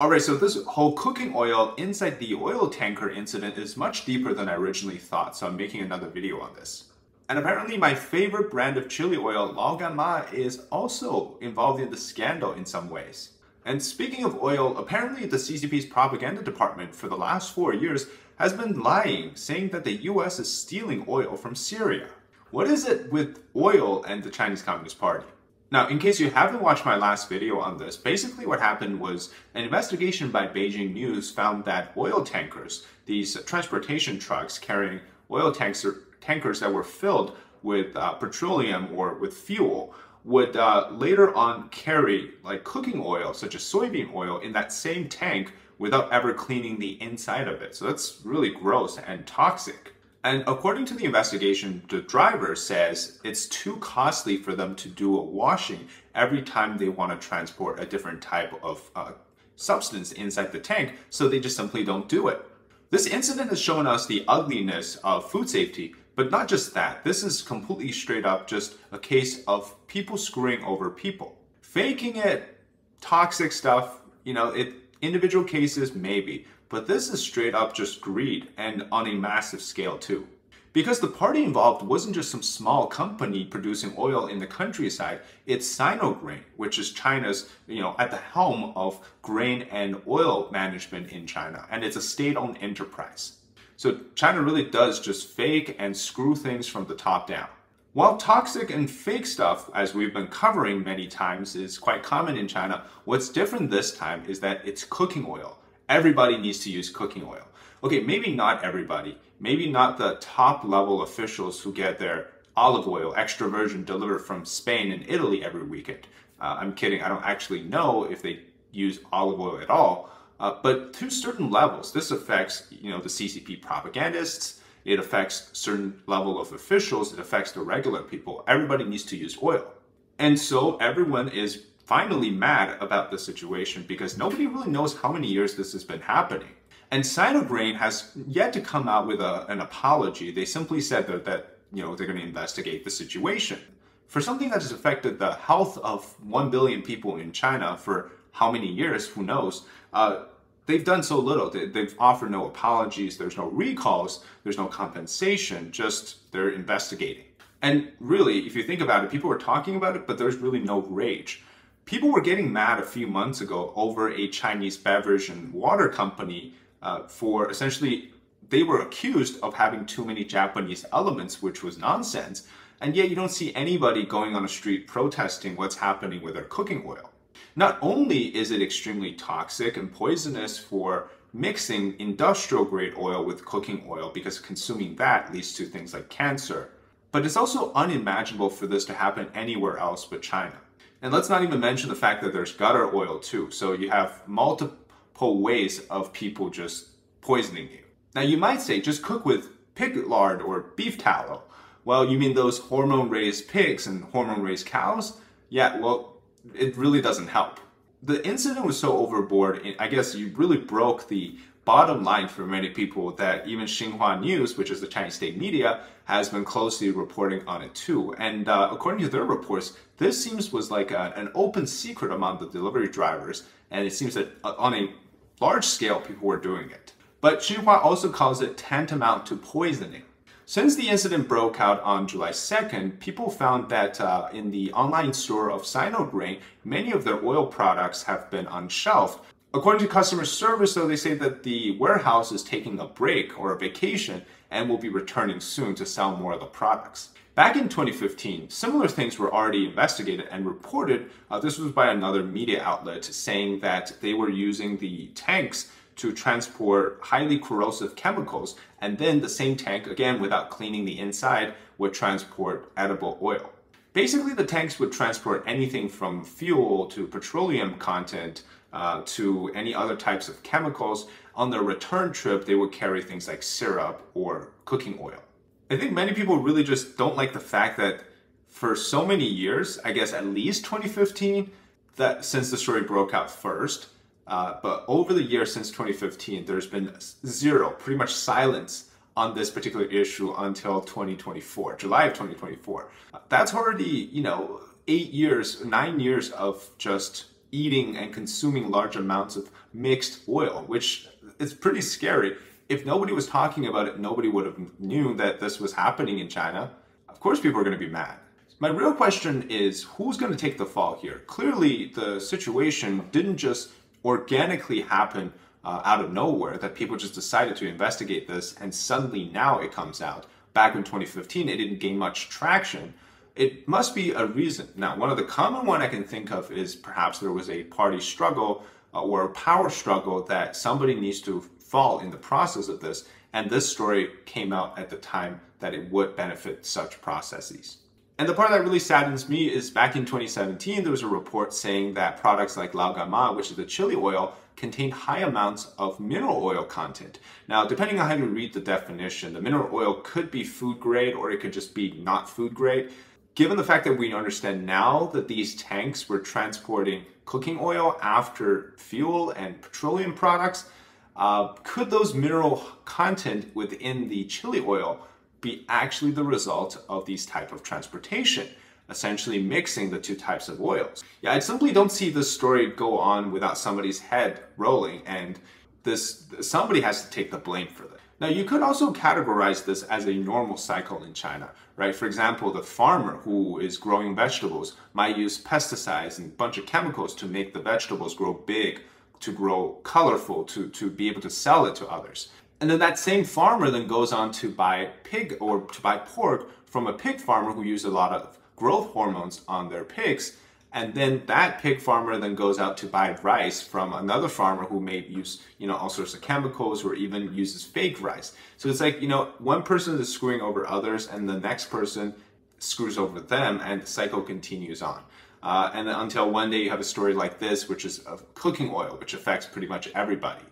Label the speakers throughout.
Speaker 1: Alright, so this whole cooking oil inside the oil tanker incident is much deeper than I originally thought, so I'm making another video on this. And apparently my favorite brand of chili oil, Ma, is also involved in the scandal in some ways. And speaking of oil, apparently the CCP's propaganda department for the last 4 years has been lying, saying that the US is stealing oil from Syria. What is it with oil and the Chinese Communist Party? Now, in case you haven't watched my last video on this, basically what happened was an investigation by Beijing News found that oil tankers, these transportation trucks carrying oil tankers that were filled with petroleum or with fuel, would later on carry like cooking oil, such as soybean oil, in that same tank without ever cleaning the inside of it. So that's really gross and toxic. And according to the investigation, the driver says it's too costly for them to do a washing every time they want to transport a different type of substance inside the tank, so they just simply don't do it. This incident has shown us the ugliness of food safety, but not just that. This is completely straight up just a case of people screwing over people. Faking it, toxic stuff, individual cases, maybe. But this is straight up just greed, and on a massive scale too. Because the party involved wasn't just some small company producing oil in the countryside, it's Sinokrain, which is China's, at the helm of grain and oil management in China, and it's a state-owned enterprise. So China really does just fake and screw things from the top down. While toxic and fake stuff, as we've been covering many times, is quite common in China, what's different this time is that it's cooking oil. Everybody needs to use cooking oil. Okay, maybe not everybody. Maybe not the top level officials who get their olive oil extra virgin delivered from Spain and Italy every weekend. I'm kidding, I don't actually know if they use olive oil at all. But to certain levels, this affects the CCP propagandists, it affects certain level of officials, it affects the regular people. Everybody needs to use oil. And so everyone is finally mad about the situation because nobody really knows how many years this has been happening. And Sinokrain has yet to come out with an apology. They simply said that they're going to investigate the situation. For something that has affected the health of 1 billion people in China for how many years, who knows, they've done so little. They've offered no apologies, there's no recalls, there's no compensation, just they're investigating. And really, if you think about it, people were talking about it, but there's really no rage. People were getting mad a few months ago over a Chinese beverage and water company for essentially, they were accused of having too many Japanese elements, which was nonsense. And yet you don't see anybody going on the street protesting what's happening with their cooking oil. Not only is it extremely toxic and poisonous for mixing industrial grade oil with cooking oil, because consuming that leads to things like cancer, but it's also unimaginable for this to happen anywhere else but China. And let's not even mention the fact that there's gutter oil too. So you have multiple ways of people just poisoning you. Now you might say, just cook with pig lard or beef tallow. Well, you mean those hormone-raised pigs and hormone-raised cows? Yeah, well, it really doesn't help. The incident was so overboard, I guess you really broke the bottom line for many people that even Xinhua News, which is the Chinese state media, has been closely reporting on it too. And according to their reports, this was like an open secret among the delivery drivers, and it seems that on a large scale people were doing it. But Xinhua also calls it tantamount to poisoning. Since the incident broke out on July 2nd, people found that in the online store of Sinokrain, many of their oil products have been unshelved. According to customer service, though, they say that the warehouse is taking a break or a vacation and will be returning soon to sell more of the products. Back in 2015, similar things were already investigated and reported. This was by another media outlet saying that they were using the tanks to transport highly corrosive chemicals, and then the same tank, again without cleaning the inside, would transport edible oil. Basically, the tanks would transport anything from fuel to petroleum content to any other types of chemicals. On their return trip, they would carry things like syrup or cooking oil. I think many people really just don't like the fact that for so many years, I guess at least 2015, that since the story broke out first, but over the years since 2015, there's been zero, pretty much silence on this particular issue until 2024, July of 2024. That's already, 8 years, 9 years of just eating and consuming large amounts of mixed oil, which is pretty scary. If nobody was talking about it, nobody would have knew that this was happening in China. Of course, people are going to be mad. My real question is, who's going to take the fall here? Clearly, the situation didn't just organically happen out of nowhere, that people just decided to investigate this and suddenly now it comes out. Back in 2015, it didn't gain much traction. It must be a reason. Now, one of the common one I can think of is perhaps there was a party struggle or a power struggle that somebody needs to fall in the process of this, and this story came out at the time that it would benefit such processes. And the part that really saddens me is back in 2017, there was a report saying that products like laogama, which is the chili oil, contain high amounts of mineral oil content. Now, depending on how you read the definition, the mineral oil could be food grade or it could just be not food grade. Given the fact that we understand now that these tanks were transporting cooking oil after fuel and petroleum products, could those mineral content within the chili oil be actually the result of these type of transportation, essentially mixing the two types of oils? Yeah, I simply don't see this story go on without somebody's head rolling, and somebody has to take the blame for this. Now, you could also categorize this as a normal cycle in China, right? For example, the farmer who is growing vegetables might use pesticides and a bunch of chemicals to make the vegetables grow big, to grow colorful, to be able to sell it to others. And then that same farmer then goes on to buy pig or to buy pork from a pig farmer who used a lot of growth hormones on their pigs. And then that pig farmer then goes out to buy rice from another farmer who may use, all sorts of chemicals or even uses fake rice. So it's like, one person is screwing over others and the next person screws over them and the cycle continues on. And then until one day you have a story like this, which is of cooking oil, which affects pretty much everybody.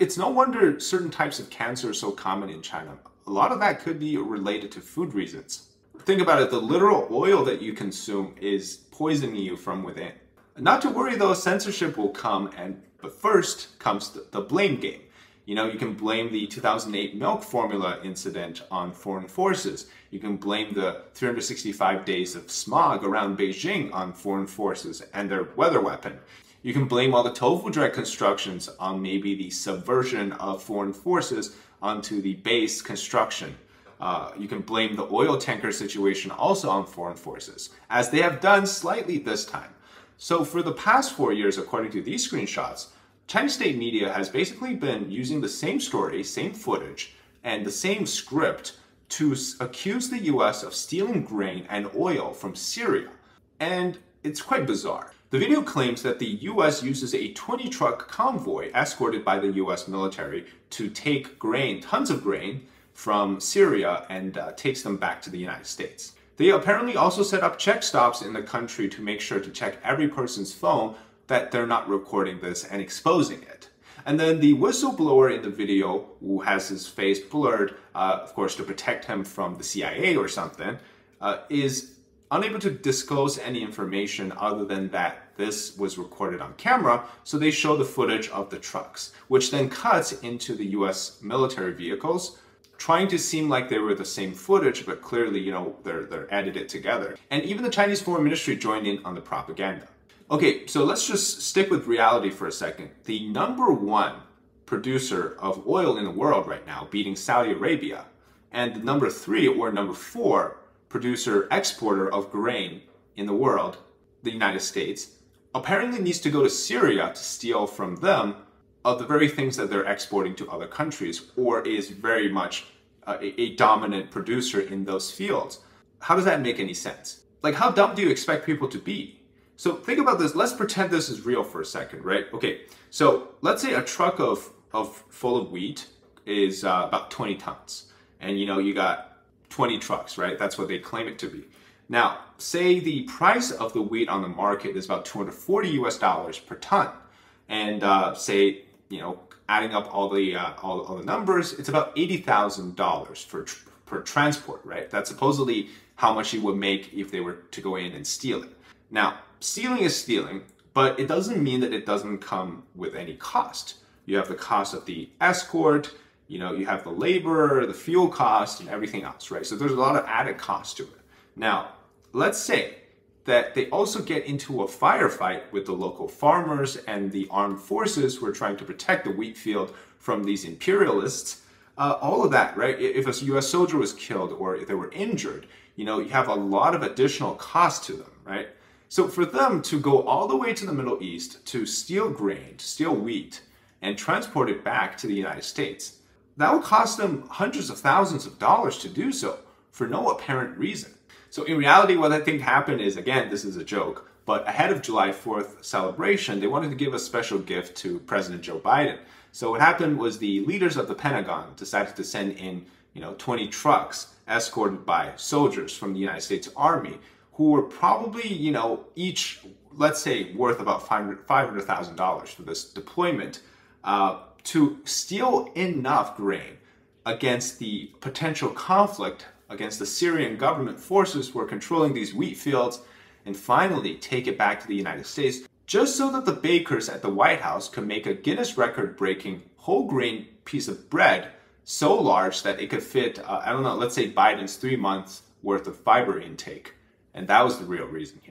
Speaker 1: It's no wonder certain types of cancer are so common in China. A lot of that could be related to food reasons. Think about it, the literal oil that you consume is poisoning you from within. Not to worry though, censorship will come, but first comes the blame game. You can blame the 2008 milk formula incident on foreign forces. You can blame the 365 days of smog around Beijing on foreign forces and their weather weapon. You can blame all the tofu direct constructions on maybe the subversion of foreign forces onto the base construction. You can blame the oil tanker situation also on foreign forces, as they have done slightly this time. So for the past 4 years, according to these screenshots, Chinese state media has basically been using the same story, same footage, and the same script to accuse the US of stealing grain and oil from Syria. And it's quite bizarre. The video claims that the US uses a 20-truck convoy escorted by the US military to take grain, tons of grain, from Syria and takes them back to the United States. They apparently also set up check stops in the country to make sure to check every person's phone that they're not recording this and exposing it. And then the whistleblower in the video, who has his face blurred, of course to protect him from the CIA or something, is unable to disclose any information other than that this was recorded on camera, so they show the footage of the trucks, which then cuts into the US military vehicles, trying to seem like they were the same footage, but clearly, they're edited together. And even the Chinese Foreign Ministry joined in on the propaganda. Okay, so let's just stick with reality for a second. The #1 producer of oil in the world right now, beating Saudi Arabia, and the #3 or #4 producer exporter of grain in the world, the United States, apparently needs to go to Syria to steal from them of the very things that they're exporting to other countries, or is very much a dominant producer in those fields. How does that make any sense? Like, how dumb do you expect people to be? So think about this. Let's pretend this is real for a second, right? Okay, so let's say a truck full of wheat is about 20 tons. And you got 20 trucks, right? That's what they claim it to be. Now, say the price of the wheat on the market is about $240 US per ton. And say, adding up all the numbers, it's about $80,000 per transport, right? That's supposedly how much you would make if they were to go in and steal it. Now, stealing is stealing, but it doesn't mean that it doesn't come with any cost. You have the cost of the escort, you have the labor, the fuel cost, and everything else, right? So there's a lot of added cost to it. Now, let's say that they also get into a firefight with the local farmers and the armed forces who are trying to protect the wheat field from these imperialists. All of that, right? If a US soldier was killed or if they were injured, you have a lot of additional cost to them, right? So for them to go all the way to the Middle East to steal grain, to steal wheat, and transport it back to the United States, that would cost them hundreds of thousands of dollars to do so for no apparent reason. So in reality, what I think happened is, again, this is a joke, but ahead of July 4th celebration, they wanted to give a special gift to President Joe Biden. So what happened was the leaders of the Pentagon decided to send in, 20 trucks escorted by soldiers from the United States Army who were probably, each, let's say, worth about $500,000 for this deployment to steal enough grain against the potential conflict against the Syrian government forces who are controlling these wheat fields, and finally take it back to the United States, just so that the bakers at the White House could make a Guinness record-breaking whole grain piece of bread so large that it could fit, let's say Biden's 3 months worth of fiber intake. And that was the real reason here.